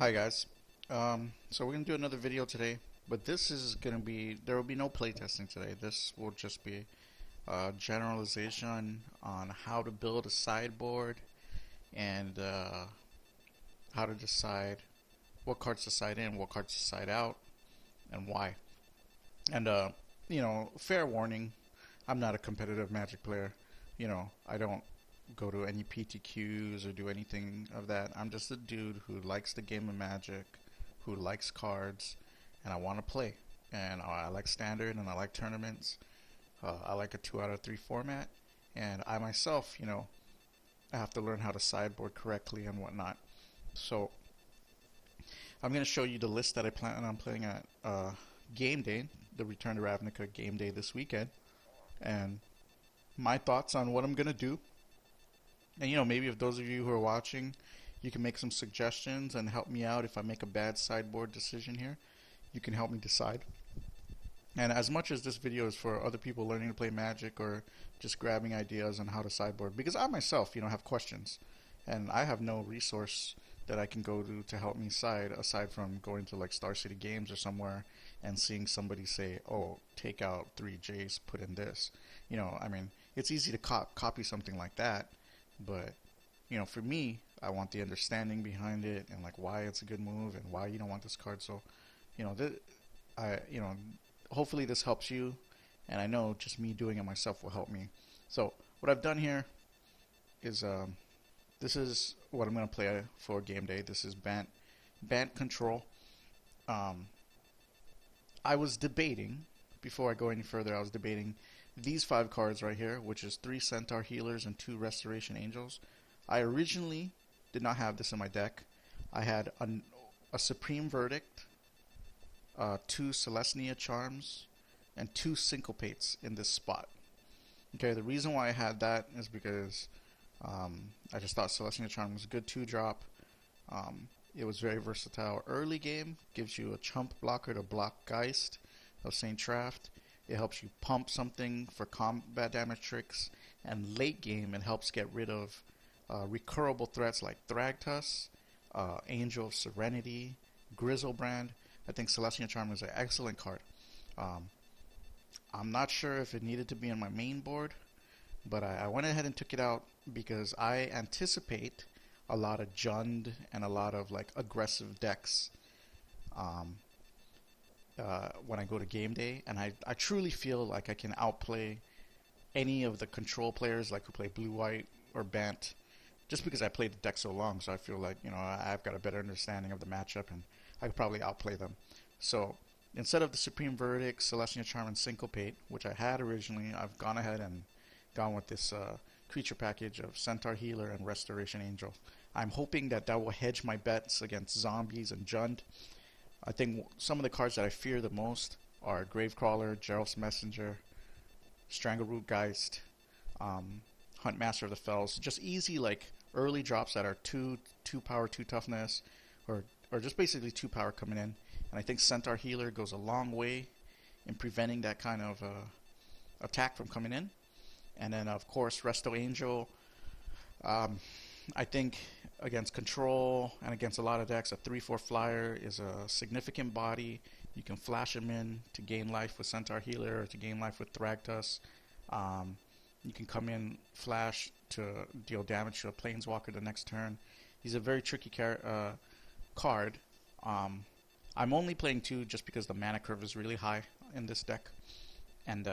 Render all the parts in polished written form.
Hi guys. So we're gonna do another video today, but this is gonna be there will be no playtesting today. This will just be a generalization on how to build a sideboard and how to decide what cards to side in, what cards to side out, and why. And fair warning, I'm not a competitive Magic player. I don't go to any PTQs or do anything of that. I'm just a dude who likes the game of Magic, who likes cards, and I want to play. And I like standard and I like tournaments. I like a 2 out of 3 format. And I myself, I have to learn how to sideboard correctly and whatnot. So I'm going to show you the list that I plan on playing at Game Day, the Return to Ravnica Game Day this weekend, and my thoughts on what I'm going to do. And maybe if those of you who are watching, you can make some suggestions and help me out if I make a bad sideboard decision here. You can help me decide. And as much as this video is for other people learning to play Magic or just grabbing ideas on how to sideboard, because I myself, have questions, and I have no resource that I can go to help me side aside from going to like Star City Games or somewhere and seeing somebody say, "Oh, take out 3 J's, put in this." It's easy to copy something like that, but for me, I want the understanding behind it and like why it's a good move and why you don't want this card. So, you know, th- I hopefully this helps you, and I know just me doing it myself will help me. So what I've done here is this is what I'm gonna play for game day. This is BANT Control. Um, I was debating before I go any further. I was debating these 5 cards right here, which is 3 Centaur Healers and 2 Restoration Angels. I originally did not have this in my deck. I had a Supreme Verdict, 2 Celestia Charms, and 2 Syncopates in this spot. Okay, the reason why I had that is because I just thought Celestia Charm was a good 2-drop. It was very versatile. Early game gives you a chump blocker to block Geist of Saint Traft. It helps you pump something for combat damage tricks. And late game, it helps get rid of recurable threats like Thragtusk, Angel of Serenity, Grizzlebrand. I think Celestia Charm is an excellent card. Um, I'm not sure if it needed to be on my main board, but I went ahead and took it out because I anticipate a lot of Jund and a lot of like aggressive decks um, when I go to game day, and I truly feel like I can outplay any of the control players like who play blue white or Bant, just because I played the deck so long. So I feel like I've got a better understanding of the matchup, and I could probably outplay them. So instead of the Supreme Verdict, Celestia Charm, and Syncopate, which I had originally, I've gone ahead and gone with this creature package of Centaur Healer and Restoration Angel. I'm hoping that will hedge my bets against zombies and Jund. I think some of the cards that I fear the most are Gravecrawler, Geralt's Messenger, Strangleroot Geist, Huntmaster of the Fells. Just easy like early drops that are two power, 2 toughness, or just basically 2 power coming in. And I think Centaur Healer goes a long way in preventing that kind of attack from coming in. And then of course Resto Angel. Um, I think against control and against a lot of decks, a 3/4 flyer is a significant body. You can flash him in to gain life with Centaur Healer or to gain life with Thragtusk. Um, you can come in flash to deal damage to a Planeswalker the next turn. He's a very tricky card. Um, I'm only playing 2 just because the mana curve is really high in this deck, and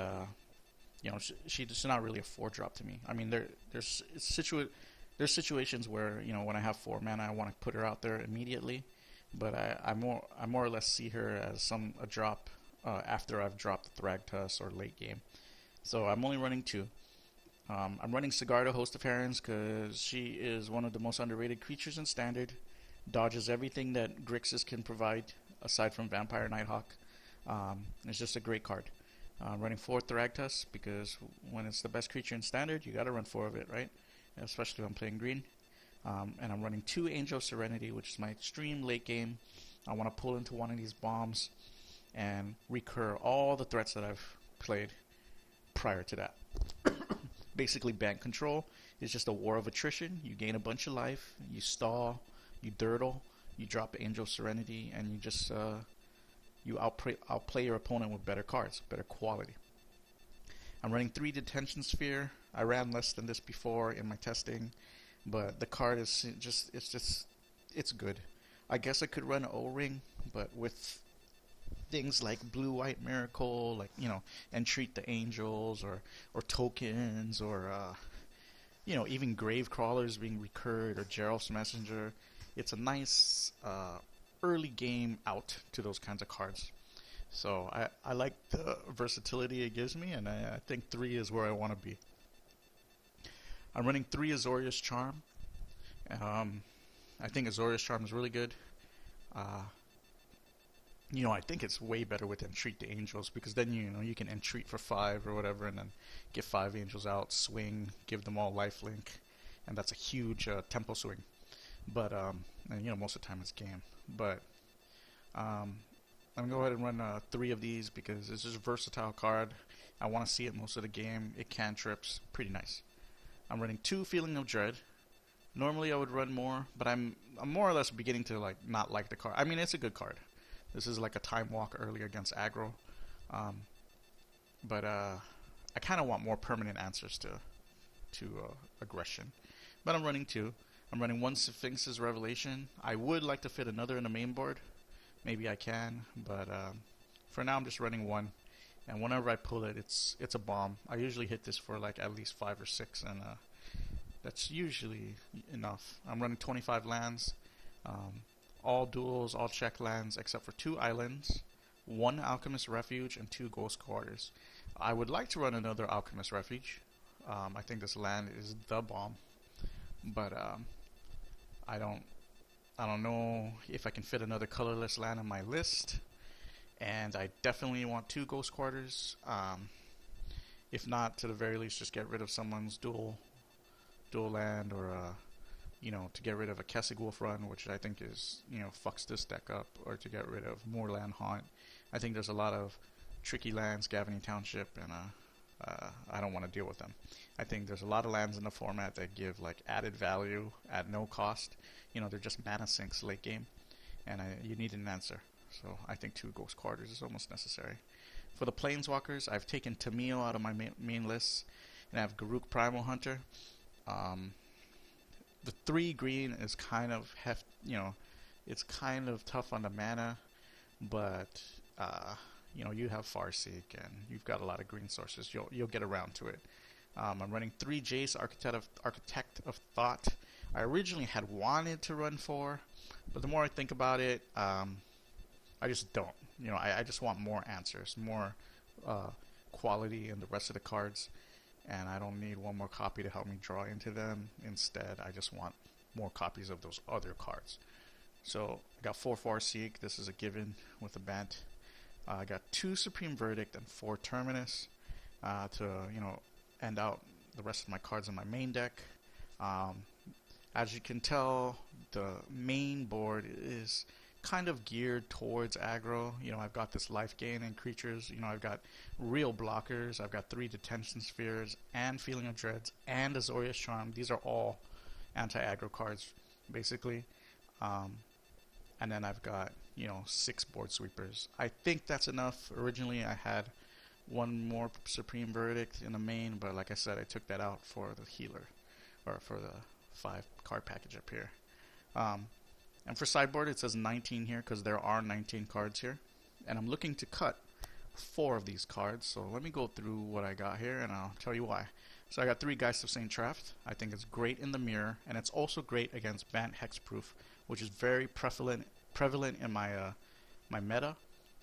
she's not really a 4-drop to me. I mean, there's situations where when I have 4 mana, I want to put her out there immediately, but I more or less see her as a drop after I've dropped the Thragtusk or late game. So I'm only running 2. I'm running Sigarda, Host of Herons, because she is one of the most underrated creatures in Standard. Dodges everything that Grixis can provide aside from Vampire Nighthawk. It's just a great card. I'm running 4 Thragtusk because when it's the best creature in Standard, you gotta run 4 of it, right? Especially if I'm playing green. And I'm running 2 Angel of Serenity, which is my extreme late game. I want to pull into one of these bombs and recur all the threats that I've played prior to that. Basically, BANT Control is just a war of attrition. You gain a bunch of life, you stall, you dirtle, you drop Angel Serenity, and you just you outplay your opponent with better cards, better quality. I'm running 3 Detention Sphere. I ran less than this before in my testing, but the card is it's good. I guess I could run O-Ring, but with things like Blue-White Miracle, like, Entreat the Angels, or tokens, or even Grave Crawlers being recurred, or Gerald's Messenger. It's a nice early game out to those kinds of cards. So I like the versatility it gives me, and I think 3 is where I want to be. I'm running 3 Azorius Charm. I think Azorius Charm is really good. I think it's way better with Entreat the Angels, because then you can Entreat for 5 or whatever, and then get 5 Angels out, swing, give them all lifelink, and that's a huge tempo swing. But and most of the time it's game. But I'm gonna go ahead and run 3 of these because it's just a versatile card. I want to see it most of the game. It cantrips, pretty nice. I'm running 2 Feeling of Dread. Normally I would run more, but I'm more or less beginning to not like the card. I mean, it's a good card. This is like a time walk early against aggro, but I kind of want more permanent answers to aggression. But I'm running 2. I'm running 1 Sphinx's Revelation. I would like to fit another in the main board. Maybe I can, but for now I'm just running 1. And whenever I pull it, it's a bomb. I usually hit this for at least 5 or 6, and that's usually enough. I'm running 25 lands, all duels, all check lands, except for 2 islands, 1 Alchemist Refuge, and 2 Ghost Quarters. I would like to run another Alchemist Refuge. I think this land is the bomb, but I don't know if I can fit another colorless land on my list. And I definitely want 2 Ghost Quarters. If not, to the very least, just get rid of someone's dual land, or to get rid of a Kessig Wolf run, which I think is fucks this deck up, or to get rid of Moorland Haunt. I think there's a lot of tricky lands, Gavany Township, and I don't want to deal with them. I think there's a lot of lands in the format that give added value at no cost. They're just mana sinks late game, and you need an answer. So I think 2 Ghost Quarters is almost necessary. For the Planeswalkers, I've taken Tamio out of my main list, and I have Garruk Primal Hunter. The 3 green is kind of it's kind of tough on the mana, but you have Farseek, and you've got a lot of green sources. You'll get around to it. I'm running 3 Jace, Architect of Thought. I originally had wanted to run 4, but the more I think about it, I just don't. I just want more answers, more quality in the rest of the cards, and I don't need 1 more copy to help me draw into them. Instead, I just want more copies of those other cards. So I got 4 Farseek. This is a given with a BANT. I got 2 Supreme Verdict and 4 Terminus to end out the rest of my cards in my main deck. As you can tell, the main board is kind of geared towards aggro. I've got this life gain and creatures. I've got real blockers. I've got 3 Detention Spheres and Feeling of Dreads and Azorius Charm. These are all anti-aggro cards, basically. And then I've got 6 board sweepers. I think that's enough. Originally I had 1 more Supreme Verdict in the main, but like I said, I took that out for the healer, or for the 5 card package up here. And for sideboard, it says 19 here because there are 19 cards here. And I'm looking to cut 4 of these cards. So let me go through what I got here, and I'll tell you why. So I got 3 Geist of St. Traft. I think it's great in the mirror, and it's also great against BANT Hexproof, which is very prevalent in my my meta.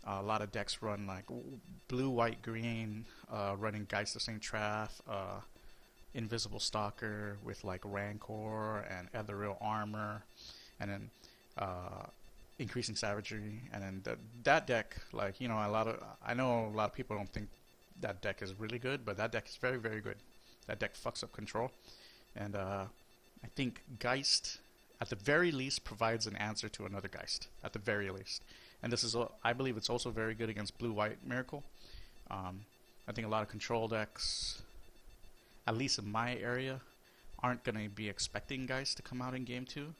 A lot of decks run blue, white, green, running Geist of St. Traft, Invisible Stalker with Rancor and Ethereal Armor, and then increasing savagery, and then that deck, I know a lot of people don't think that deck is really good, but that deck is very, very good. That deck fucks up control, and I think Geist, at the very least, provides an answer to another Geist, at the very least. And this is, I believe, it's also very good against Blue-White Miracle. I think a lot of control decks, at least in my area, aren't going to be expecting Geist to come out in Game 2.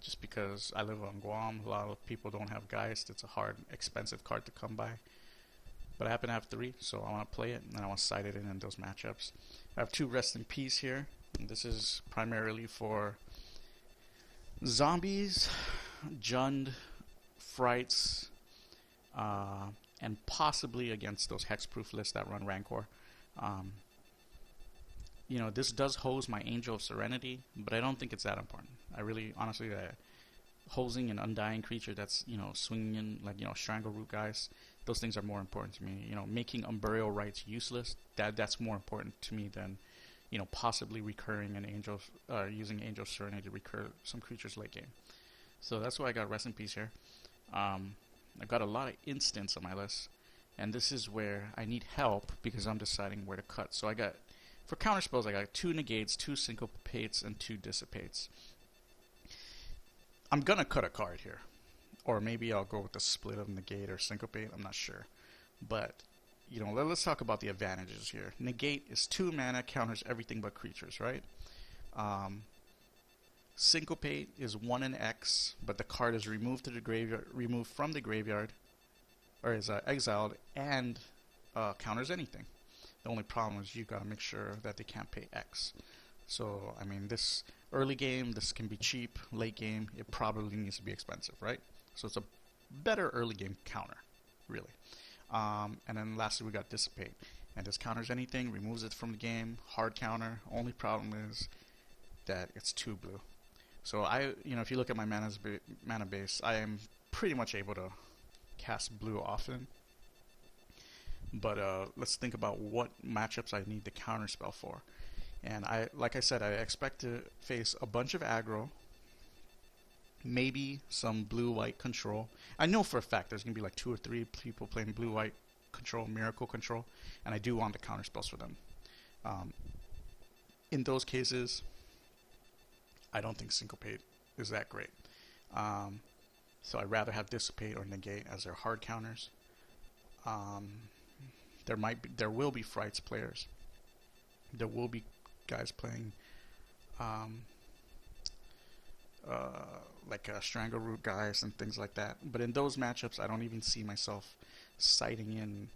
just because I live on Guam. A lot of people don't have Geist. It's a hard, expensive card to come by. But I happen to have 3, so I want to play it, and I want to side it in those matchups. I have 2 Rest in Peace here. And this is primarily for zombies, Jund, Frights, and possibly against those hexproof lists that run Rancor. This does hose my Angel of Serenity, but I don't think it's that important. I really, honestly, hosing an undying creature that's, swinging in, like, Strangleroot guys, those things are more important to me. Making Umburial Rites useless, that's more important to me than, possibly recurring an using Angel of Serenity to recur some creatures late game. So that's why I got Rest in Peace here. I've got a lot of instants on my list, and this is where I need help because I'm deciding where to cut. So for counter spells, I got 2 Negates, 2 Syncopates, and 2 Dissipates. I'm gonna cut a card here, or maybe I'll go with the split of Negate or Syncopate. I'm not sure, but let's talk about the advantages here. Negate is 2 mana, counters everything but creatures, right? Syncopate is 1 in X, but the card is removed from the graveyard, or is exiled, and counters anything. The only problem is you gotta make sure that they can't pay X. So, this early game, this can be cheap. Late game, it probably needs to be expensive, right? So it's a better early game counter, really. And then lastly, we got Dissipate. And this counters anything, removes it from the game, hard counter. Only problem is that it's 2 blue. So if you look at my mana base, I am pretty much able to cast blue often. But let's think about what matchups I need the counter spell for. And like I said, I expect to face a bunch of aggro, maybe some blue-white control. I know for a fact there's going to be like 2 or 3 people playing blue-white control, miracle control, and I do want the counter spells for them. In those cases, I don't think Syncopate is that great. So I'd rather have Dissipate or Negate as their hard counters. There will be Frights players. There will be guys playing like Strangleroot guys and things like that. But in those matchups, I don't even see myself siding in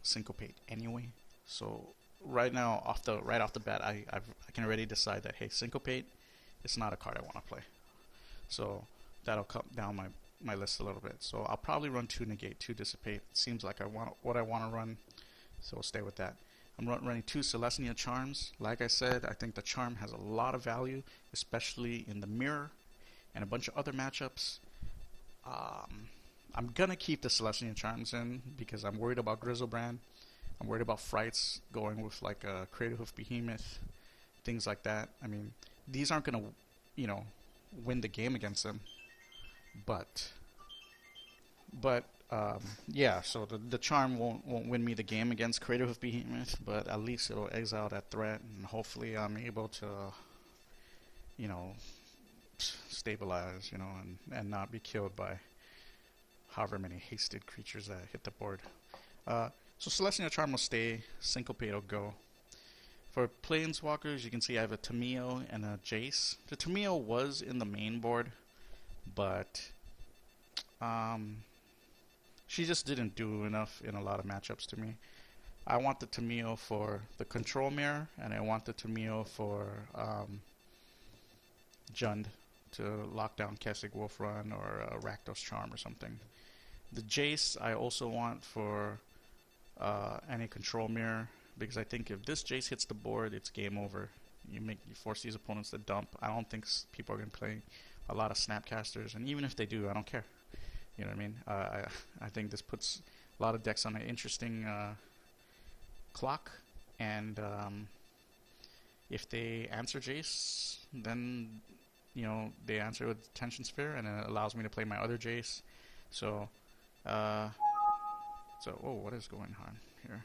Syncopate anyway. So right now, right off the bat, I can already decide that, hey, Syncopate, it's not a card I want to play. So that'll cut down my list a little bit. So I'll probably run 2 Negate, 2 Dissipate. Seems like what I want to run, so I'll stay with that. I'm running 2 Celestia Charms. Like I said, I think the Charm has a lot of value, especially in the Mirror and a bunch of other matchups. I'm going to keep the Celestia Charms in because I'm worried about Grizzlebrand. I'm worried about Frights going with like a Crater Hoof Behemoth, things like that. These aren't going to, win the game against them. But yeah, so the Charm won't win me the game against Crater Hoof Behemoth, but at least it'll exile that threat, and hopefully I'm able to, stabilize, and not be killed by however many hasted creatures that hit the board. So Celestia Charm will stay, Syncopate will go. For Planeswalkers, you can see I have a Tameo and a Jace. The Tameo was in the main board, but she just didn't do enough in a lot of matchups to me. I want the Tameo for the Control Mirror, and I want the Tameo for Jund to lock down Kessig Wolf Run or Rakdos Charm or something. The Jace I also want for any Control Mirror, because I think if this Jace hits the board, it's game over. You force these opponents to dump. I don't think people are going to play a lot of Snapcasters, and even if they do, I don't care. You know what I mean? I think this puts a lot of decks on an interesting clock, and if they answer Jace, then they answer with Tension Sphere, and it allows me to play my other Jace. So, what is going on here?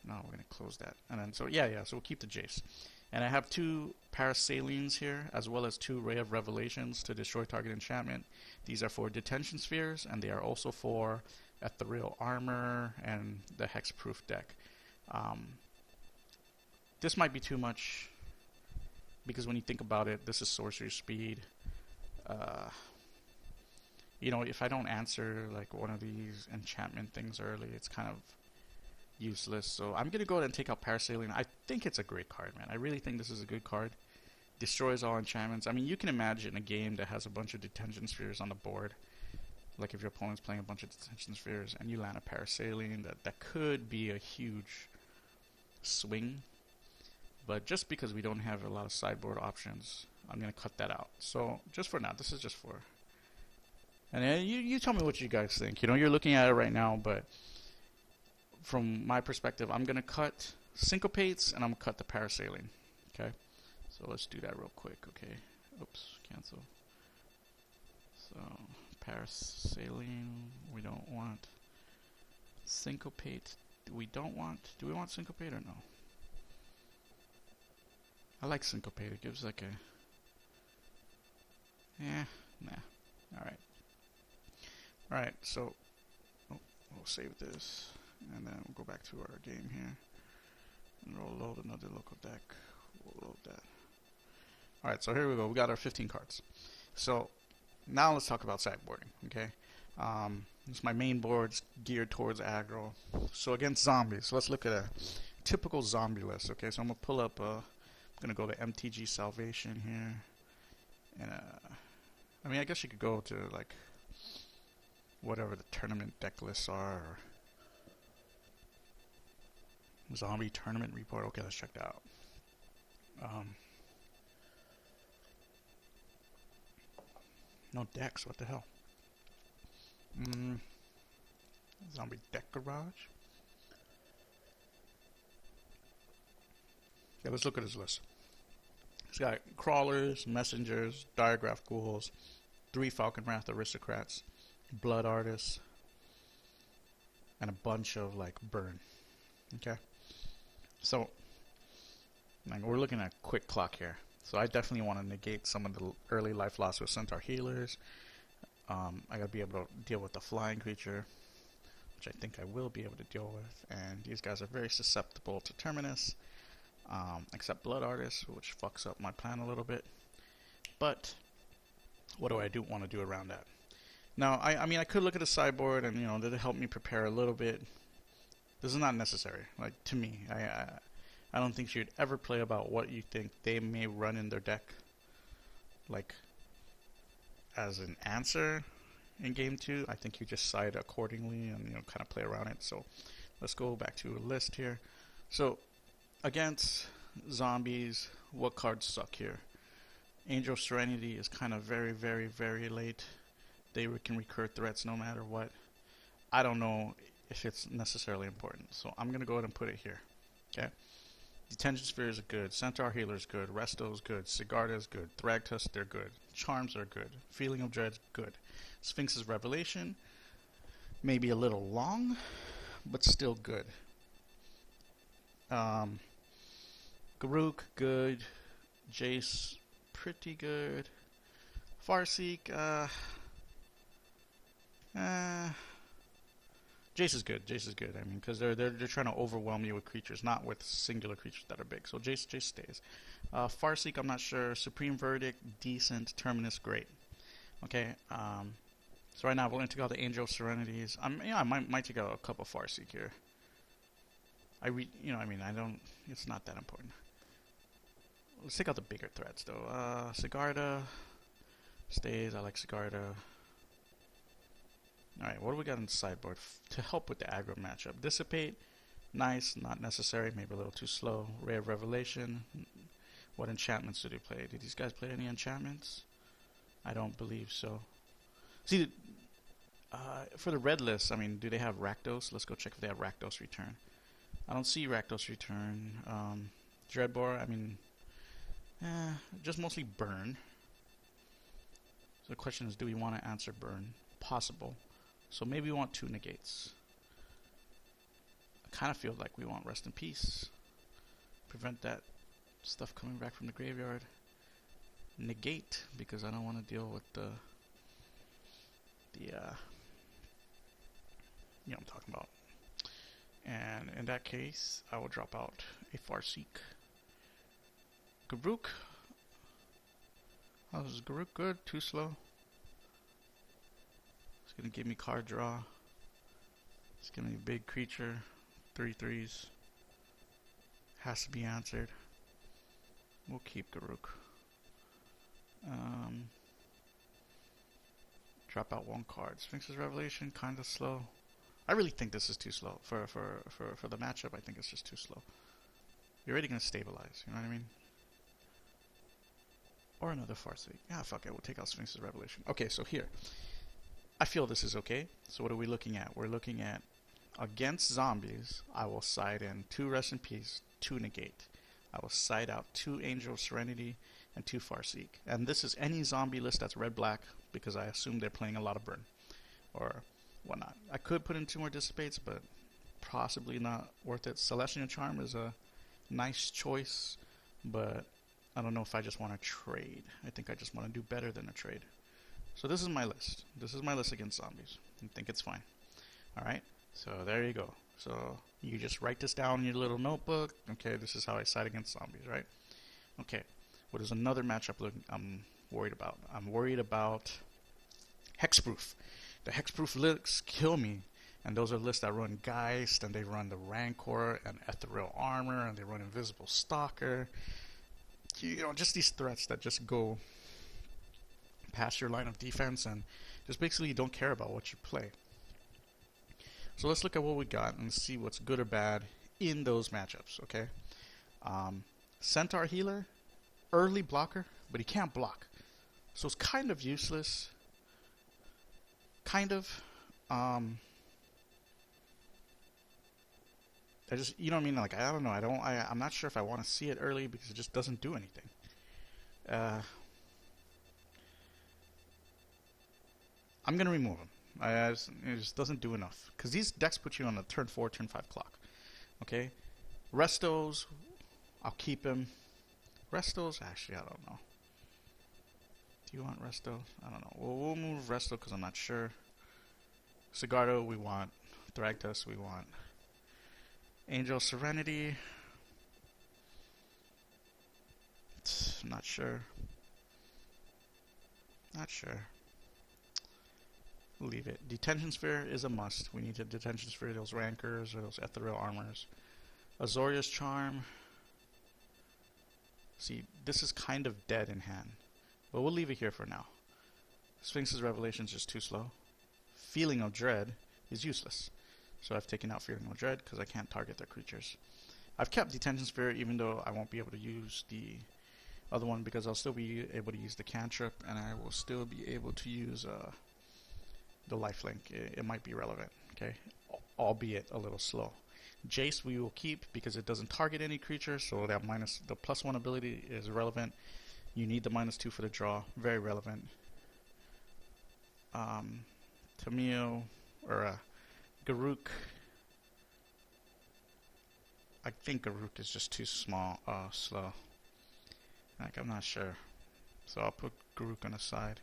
No, we're gonna close that, and then so we'll keep the Jace. And I have 2 Parasalines here, as well as 2 Ray of Revelations to destroy target enchantment. These are for Detention Spheres, and they are also for Ethereal Armor and the Hexproof deck. This might be too much, because when you think about it, this is sorcery speed. you know, if I don't answer like one of these enchantment things early, it's kind of useless. So I'm gonna go ahead and take out Parasailing. I think it's a great card, man. I really think this is a good card. Destroys all enchantments. I mean, you can imagine a game that has a bunch of detention spheres on the board. Like if your opponent's playing a bunch of detention spheres and you land a Parasailing, that could be a huge swing. But just because we don't have a lot of sideboard options, I'm going to cut that out. So just for now, this is just for... And then you tell me what you guys think. You know, you're looking at it right now, but from my perspective, I'm going to cut Syncopates and I'm going to cut the Parasailing. Okay? So let's do that real quick. Okay. Oops, cancel. So, Parasailing, we don't want. Syncopate, we don't want. Do we want Syncopate or no? I like Syncopate. It gives like a... nah. Alright. Alright, so... we'll save this. And then we'll go back to our game here. And we'll load another local deck. We'll load that. Alright, so here we go. We got our 15 cards. So, now let's talk about sideboarding, okay? This is my main board's geared towards aggro. So against zombies, let's look at a typical zombie list, okay? So I'm going to pull up... I'm going to go to MTG Salvation here. And, I mean, I guess you could go to, like, whatever the tournament deck lists are. Or zombie tournament report. Okay, let's check that out. No decks, what the hell? Zombie deck garage? Yeah, let's look at his list. He's got crawlers, messengers, diagraph ghouls, 3 Falcon Wrath aristocrats, blood artists, and a bunch of like burn. Okay? So like, we're looking at quick clock here. So I definitely want to negate some of the early life loss with Centaur Healers. I gotta be able to deal with the flying creature, which I think I will be able to deal with. And these guys are very susceptible to Terminus, except Blood Artist, which fucks up my plan a little bit. But what do I want to do around that? Now, I mean, I could look at the sideboard and, you know, that'll help me prepare a little bit. This is not necessary. Like, to me, I don't think you'd ever play about what you think they may run in their deck, like, as an answer in game 2. I think you just side accordingly and, you know, kind of play around it. So let's go back to a list here. So against zombies, what cards suck here? Angel Serenity is kind of very, very, very late. They can recur threats no matter what. I don't know if it's necessarily important, so I'm going to go ahead and put it here. Okay? Detention Spheres are good. Centaur Healer is good. Resto is good. Sigarda is good. Thragtusk, they're good. Charms are good. Feeling of Dread, good. Sphinx's Revelation, maybe a little long, but still good. Garuk, good. Jace, pretty good. Farseek, Jace is good. Jace is good. I mean, because they're trying to overwhelm you with creatures, not with singular creatures that are big. So Jace stays. Farseek, I'm not sure. Supreme Verdict, decent. Terminus, great. Okay. So right now we're going to take out the Angel Serenities. I might take out a couple Farseek here. I don't. It's not that important. Let's take out the bigger threats though. Sigarda stays. I like Sigarda. Alright, what do we got in the sideboard to help with the aggro matchup? Dissipate, nice, not necessary, maybe a little too slow. Ray of Revelation, what enchantments do they play? Did these guys play any enchantments? I don't believe so. See, for the red list, I mean, do they have Rakdos? Let's go check if they have Rakdos Return. I don't see Rakdos Return. Dreadbore, I mean, just mostly burn. So the question is, do we want to answer burn? Possible. So maybe we want 2 negates. I kind of feel like we want Rest in Peace. Prevent that stuff coming back from the graveyard. Negate, because I don't want to deal with the you know what I'm talking about. And in that case, I will drop out a Farseek. Garuk. Oh, is Garuk good? Too slow? It's gonna give me card draw. It's gonna be a big creature. 3/3s. Has to be answered. We'll keep Garuk. Drop out 1 card. Sphinx's Revelation, kinda slow. I really think this is too slow. For the matchup, I think it's just too slow. You're already gonna stabilize, you know what I mean? Or another Farseek. Yeah, fuck it, we'll take out Sphinx's Revelation. Okay, so here. I feel this is okay. So what are we looking at? We're looking at against zombies, I will side in 2 Rest in Peace, 2 Negate. I will side out 2 Angel of Serenity and 2 Farseek. And this is any zombie list that's red-black because I assume they're playing a lot of burn or whatnot. I could put in 2 more Dissipates, but possibly not worth it. Celestial Charm is a nice choice, but I don't know if I just want to trade. I think I just want to do better than a trade. So this is my list. This is my list against zombies. I think it's fine. Alright, so there you go. So you just write this down in your little notebook. Okay, this is how I side against zombies, right? Okay, what is another matchup I'm worried about? I'm worried about Hexproof. The Hexproof lists kill me. And those are lists that run Geist, and they run the Rancor and Ethereal Armor, and they run Invisible Stalker. You know, just these threats that just go past your line of defense and just basically don't care about what you play. So let's look at what we got and see what's good or bad in those matchups, okay? Centaur Healer, early blocker, but he can't block. So it's kind of useless. Kind of. I just, you know what I mean? Like, I don't know. I'm not sure if I want to see it early because it just doesn't do anything. I'm going to remove him. It just doesn't do enough. Because these decks put you on a turn 4, turn 5 clock. Okay? Restos, I'll keep him. Restos, actually, I don't know. Do you want Resto? I don't know. We'll move Resto because I'm not sure. Sigardo, we want. Thragtus, we want. Angel Serenity. Not sure. Not sure. Leave it. Detention Sphere is a must. We need to Detention Sphere those Rancors or those Ethereal Armors. Azorius Charm. See, this is kind of dead in hand. But we'll leave it here for now. Sphinx's Revelation is just too slow. Feeling of Dread is useless. So I've taken out Feeling of Dread because I can't target their creatures. I've kept Detention Spirit even though I won't be able to use the other one because I'll still be able to use the cantrip and I will still be able to use the lifelink. It might be relevant, okay? Albeit a little slow. Jace we will keep because it doesn't target any creature, so that the +1 ability is relevant. You need the -2 for the draw. Very relevant. Tamio or Garuk. I think Garuk is just too slow. Like, I'm not sure. So I'll put Garuk on the side.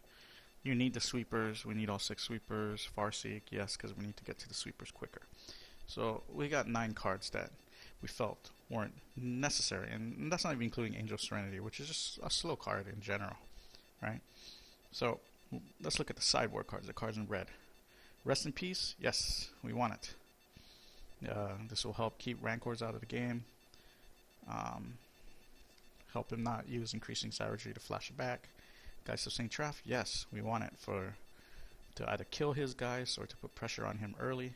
You need the sweepers. We need all 6 sweepers. Farseek, yes, because we need to get to the sweepers quicker. So we got 9 cards that we felt weren't necessary. And that's not even including Angel Serenity, which is just a slow card in general. Right? So let's look at the sideboard cards, the cards in red. Rest in Peace, yes, we want it. This will help keep Rancors out of the game. Help him not use increasing savagery to flash it back. Geist of St. Traff, yes, we want it to either kill his guys or to put pressure on him early.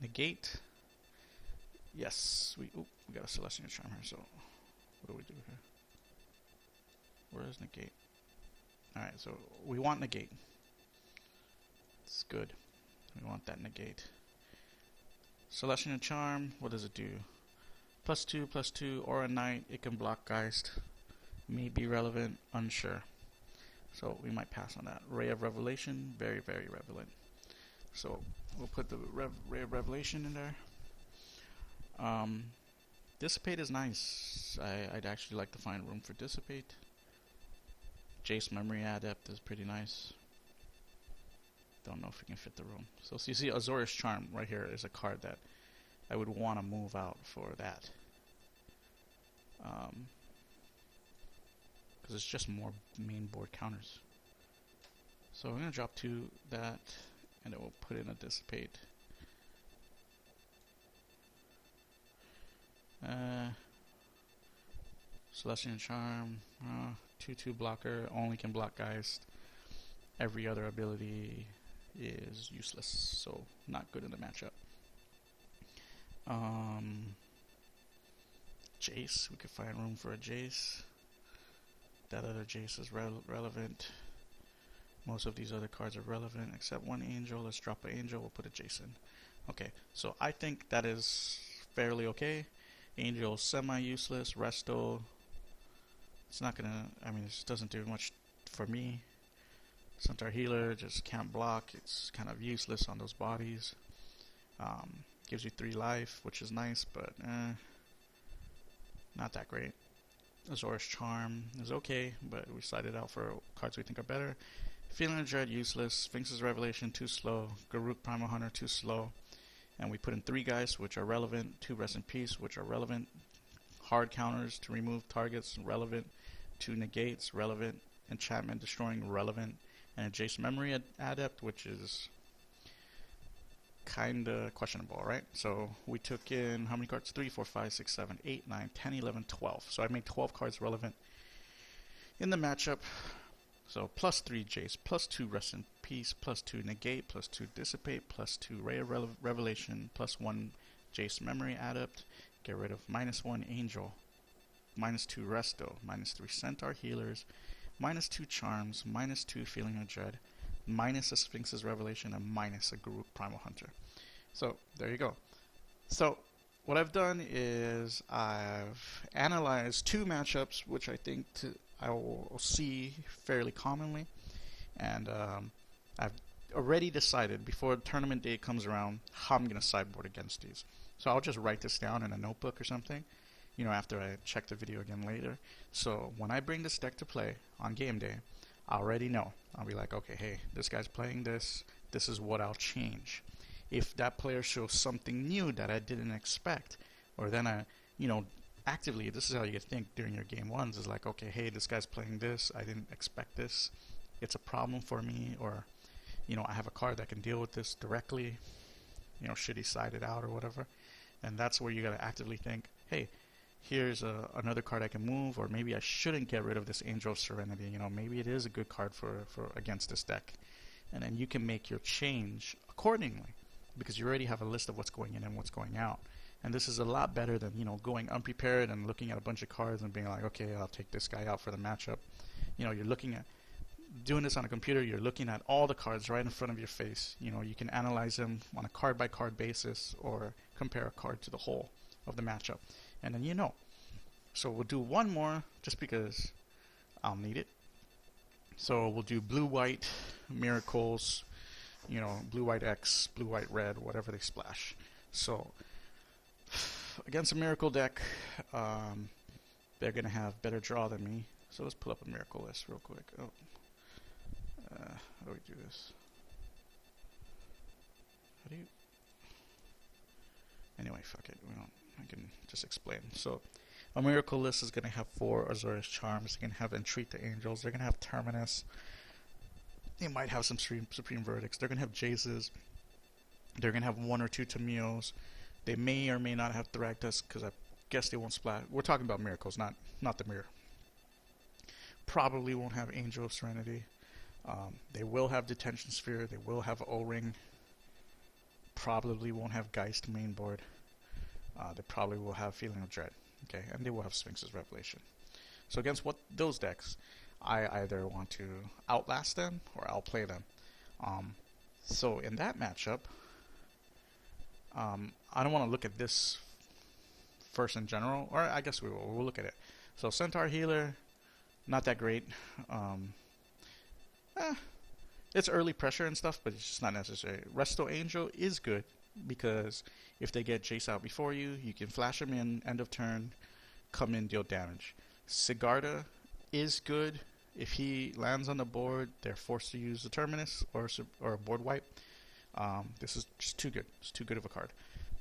Negate, yes, we got a Celestial Charm here, so what do we do here? Where is Negate? Alright, so we want Negate. It's good. We want that Negate. Celestial Charm, what does it do? +2/+2, Aura Knight, it can block Geist. May be relevant, unsure. So we might pass on that. Ray of Revelation, very, very relevant. So we'll put the Ray of Revelation in there. Dissipate is nice. I'd actually like to find room for Dissipate. Jace Memory Adept is pretty nice. Don't know if we can fit the room. So you see Azorius Charm right here is a card that I would want to move out for that. because it's just more main board counters. So I'm going to drop 2 that, and then we'll put in a dissipate. Celestial Charm, 2/2 blocker, only can block Geist. Every other ability is useless, so not good in the matchup. Jace, we could find room for a Jace. That other Jace is relevant. Most of these other cards are relevant except one Angel. Let's drop an Angel, we'll put a Jace in. Okay, so I think that is fairly okay. Angel semi-useless. Resto, it's not gonna, I mean, it doesn't do much for me. Centaur Healer just can't block. It's kind of useless on those bodies. Gives you 3 life, which is nice, but not that great. Azorius Charm is okay, but we slide it out for cards we think are better. Feeling of Dread, useless. Sphinx's Revelation, too slow. Garruk Primal Hunter, too slow. And we put in 3 guys, which are relevant. 2 Rest in Peace, which are relevant. Hard counters to remove targets, relevant. 2 negates, relevant. Enchantment Destroying, relevant. And a Jace Memory Adept, which is kinda questionable, right? So we took in how many cards? 3, 4, 5, 6, 7, 8, 9, 10, 11, 12. So I made 12 cards relevant in the matchup. So plus 3 Jace, plus 2 Rest in Peace, plus 2 Negate, plus 2 Dissipate, plus 2 Ray of Revelation, plus 1 Jace Memory Adept. Get rid of -1 Angel, -2 Resto, -3 Centaur Healers, -2 Charms, -2 Feeling of Dread, minus a Sphinx's Revelation, and minus a Garruk Primal Hunter. So there you go. So what I've done is I've analyzed 2 matchups, which I think I will see fairly commonly, and I've already decided before tournament day comes around how I'm going to sideboard against these. So I'll just write this down in a notebook or something, you know, after I check the video again later. So when I bring this deck to play on game day, I already know. I'll be like, okay, hey, this guy's playing this. This is what I'll change. If that player shows something new that I didn't expect, or then I, you know, actively, this is how you think during your game ones, is like, okay, hey, this guy's playing this. I didn't expect this. It's a problem for me, or, you know, I have a card that can deal with this directly. You know, should he side it out or whatever? And that's where you got to actively think, hey, here's another card I can move, or maybe I shouldn't get rid of this Angel of Serenity. You know, maybe it is a good card for against this deck. And then you can make your change accordingly, because you already have a list of what's going in and what's going out. And this is a lot better than, you know, going unprepared and looking at a bunch of cards and being like, okay, I'll take this guy out for the matchup. You know, you're looking at doing this on a computer. You're looking at all the cards right in front of your face. You know, you can analyze them on a card by card basis, or compare a card to the whole of the matchup, and then you know. So we'll do one more just because I'll need it. So we'll do blue-white miracles, you know, blue-white X, blue-white red, whatever they splash. So against a miracle deck, they're going to have better draw than me. So let's pull up a miracle list real quick. How do we do this? Anyway, fuck it. I can just explain. So a miracle list is going to have 4 Azorius Charms. They're going to have Entreat the Angels. They're going to have Terminus. They might have some Supreme Verdicts. They're going to have Jaces. They're going to have 1 or 2 Tamios. They may or may not have Thragtus, because I guess they won't splash. We're talking about miracles, not the mirror. Probably won't have Angel of Serenity. They will have Detention Sphere. They will have O-Ring. Probably won't have Geist main board. They probably will have Feeling of Dread. Okay, and they will have Sphinx's Revelation. So against those decks, I either want to outlast them or outplay them. So in that matchup, I don't want to look at this first in general, or I guess we will. We'll look at it. So Centaur Healer, not that great. It's early pressure and stuff, but it's just not necessary. Resto Angel is good, because if they get Jace out before you, you can flash him in, end of turn, come in, deal damage. Sigarda is good. If he lands on the board, they're forced to use the Terminus or a board wipe. This is just too good. It's too good of a card.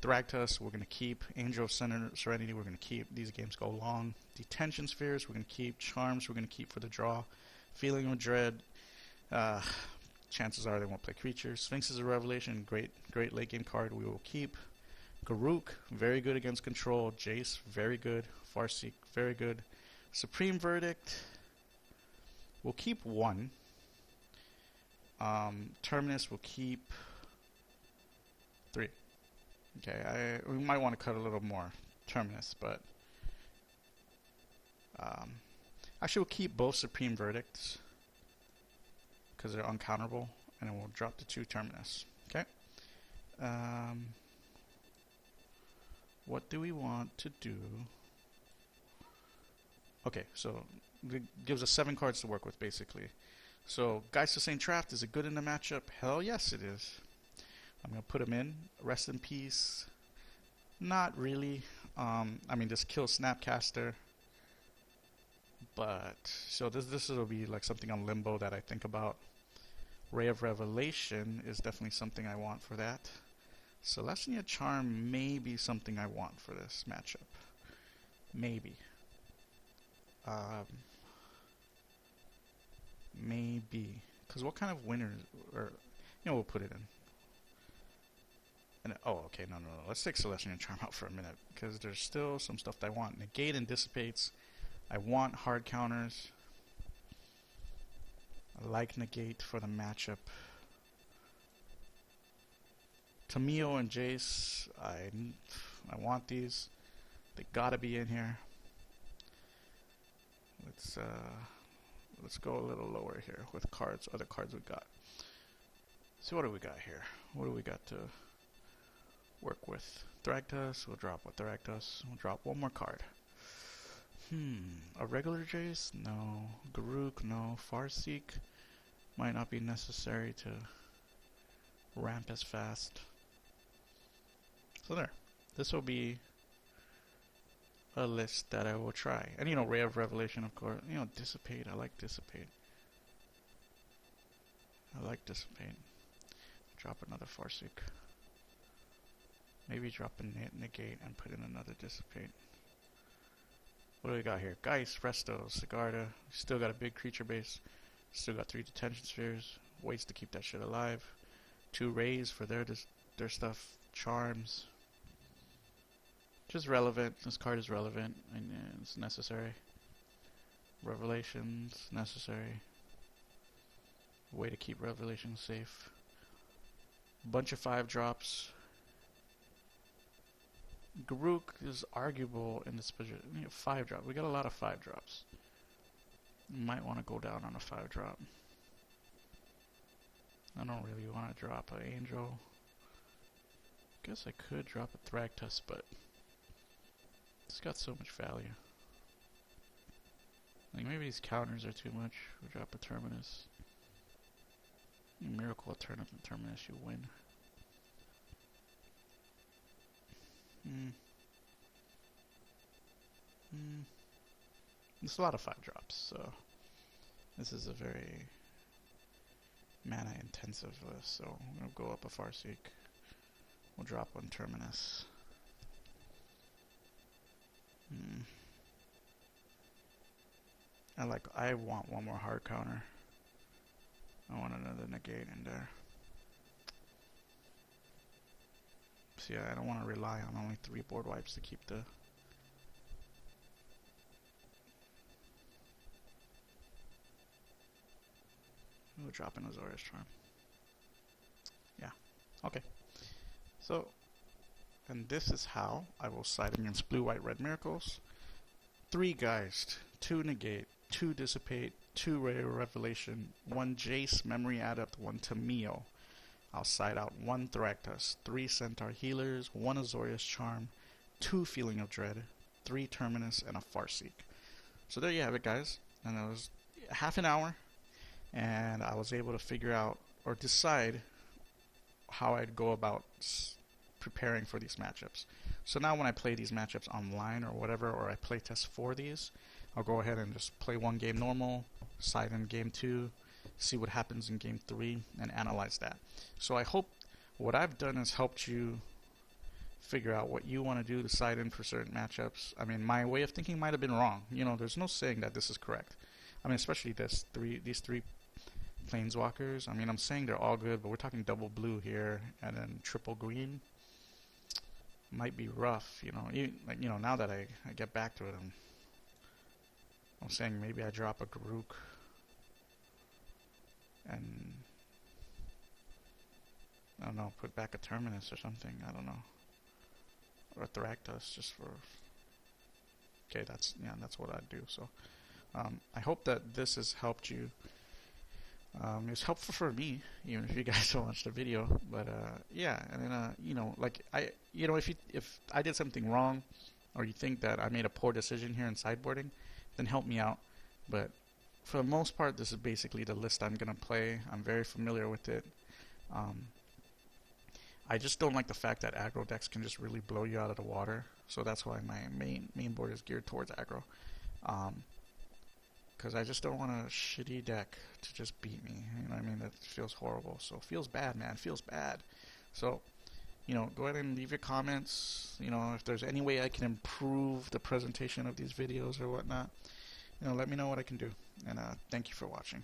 Thragtusk, we're going to keep. Angel of Serenity, we're going to keep. These games go long. Detention Spheres, we're going to keep. Charms, we're going to keep for the draw. Feeling of Dread, chances are they won't play creatures. Sphinxes of Revelation, great late game card, we will keep. Garruk, very good against control. Jace, very good. Farseek, very good. Supreme Verdict, we'll keep one. Terminus, we'll keep 3. Okay, we might want to cut a little more Terminus, but actually we'll keep both Supreme Verdicts because they're uncounterable, and then we'll drop the 2 Terminus. Okay. What do we want to do? Okay, so it gives us 7 cards to work with, basically. So, Geist of St. Traft, is it good in the matchup? Hell yes, it is. I'm going to put him in. Rest in Peace. Not really. I mean, this kills Snapcaster. But, so this will be like something on Limbo that I think about. Ray of Revelation is definitely something I want for that. Celestia Charm may be something I want for this matchup. Maybe. Maybe. Because what kind of winners, or, we'll put it in. And, oh, okay, no. Let's take Celestial Charm out for a minute, because there's still some stuff that I want. Negate and Dissipates. I want hard counters. I like Negate for the matchup. Tamio and Jace, I want these. They gotta be in here. Let's go a little lower here with other cards we got. So what do we got here? What do we got to work with? Thragtusk, we'll drop with Thragtusk. We'll drop one more card. A regular Jace? No. Garruk? No. Farseek? Might not be necessary to ramp as fast. So there. This will be a list that I will try. And Ray of Revelation, of course. Dissipate. I like Dissipate. Drop another Farseek. Maybe drop a Negate and put in another Dissipate. What do we got here? Geist, Resto, Sigarda. Still got a big creature base. Still got 3 Detention Spheres. Ways to keep that shit alive. 2 Rays for their stuff. Charms. Just relevant. This card is relevant and it's necessary. Revelations, necessary. Way to keep Revelations safe. Bunch of 5 drops. Garruk is arguable in this position. 5 drop. We got a lot of 5 drops. Might want to go down on a 5 drop. I don't really want to drop an Angel. Guess I could drop a Thragtusk, but it's got so much value. Like maybe these counters are too much. We drop a Terminus. Miracle Alternative Terminus, you win. It's a lot of 5 drops, so this is a very mana intensive list. So I'm gonna go up a Farseek. We'll drop one Terminus. I want one more hard counter. I want another Negate in there. So yeah, I don't want to rely on only 3 board wipes to keep the... We'll drop in Azorius Charm. Yeah, okay. So, and this is how I will side against blue, white, red Miracles. 3 Geist, 2 Negate, 2 Dissipate, 2 Ray of Revelation, 1 Jace Memory Adept, 1 Tamio. I'll side out 1 Thragtusk, 3 Centaur Healers, 1 Azorius Charm, 2 Feeling of Dread, 3 Terminus, and a Farseek. So there you have it, guys. And it was half an hour, and I was able to figure out or decide how I'd go about preparing for these matchups. So now when I play these matchups online or whatever, or I play test for these, I'll go ahead and just play 1 game normal, side in game 2, see what happens in game 3, and analyze that. So I hope what I've done has helped you figure out what you want to do to side in for certain matchups. I mean, my way of thinking might have been wrong. You know, there's no saying that this is correct. I mean, especially these three planeswalkers. I mean, I'm saying they're all good, but we're talking double blue here and then triple green. Might be rough, you know. Like, you know, now that I get back to it, I'm saying maybe I drop a Garuk and I don't know, put back a Terminus or something. I don't know, or a Thragtus just for. Okay, that's what I'd do. So, I hope that this has helped you. It's helpful for me, even if you guys don't watch the video. But yeah, and then you know, like if I did something wrong, or you think that I made a poor decision here in sideboarding, then help me out. But for the most part, this is basically the list I'm gonna play. I'm very familiar with it. I just don't like the fact that aggro decks can just really blow you out of the water. So that's why my main board is geared towards aggro. Because I just don't want a shitty deck to just beat me. You know what I mean? That feels horrible. So it feels bad, man. It feels bad. So, you know, go ahead and leave your comments. You know, if there's any way I can improve the presentation of these videos or whatnot, you know, let me know what I can do. And thank you for watching.